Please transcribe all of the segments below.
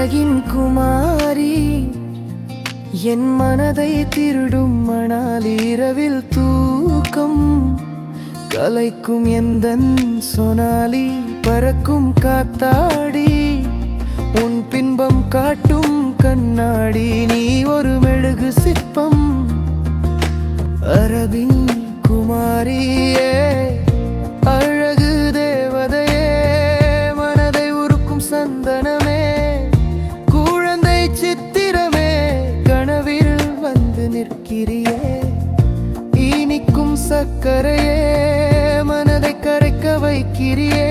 அழகின் குமாரி என் மனதை திருடும் மணால் இரவில் தூக்கம் கலைக்கும் எந்தன் சொனாலி பறக்கும் காத்தாடி உன் பின்பம் காட்டும் கண்ணாடி நீ ஒரு மெழுகு சிற்பம் அரபின் குமாரியே அழகு தேவதையே மனதை உருக்கும் சந்தனமே குழந்தை சித்திரமே கனவில் வந்து நிற்கிறியே இனிக்கும் சக்கரையே மனதை கரைக்க வைக்கிறியே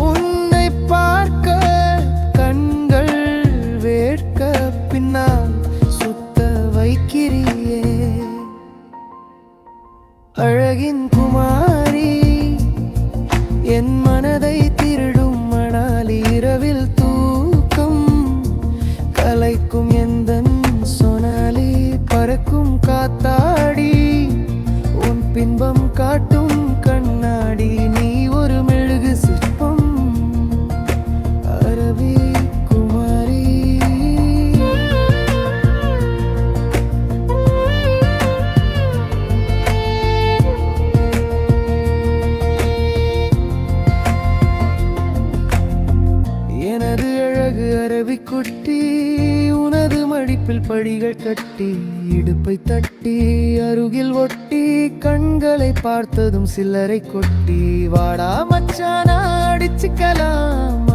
உன்னை பார்க்க கண்கள் வேட்க பின்னால் சுத்த வைக்கிறியே அழகின் குமாரி என் மனதை திருடும் மணால் இரவில் தூக்கம் கலைக்கும் எந்தன் சொனாலி பறக்கும் காத்தாடி உன் பின்பம் காட்டும் கண்ணாடி நீ ஒரு மெழுகு சிற்பம் அரபி குமாரி எனது அழகு அரபிக்குட்டி உனது மடிப்பில் படிகள் கட்டி இடுப்பை தட்டி அருகில் ஒட்டி கண்களை பார்த்ததும் சில்லறை கொட்டி வாடா மச்சானா அடிச்சுக்கலாம்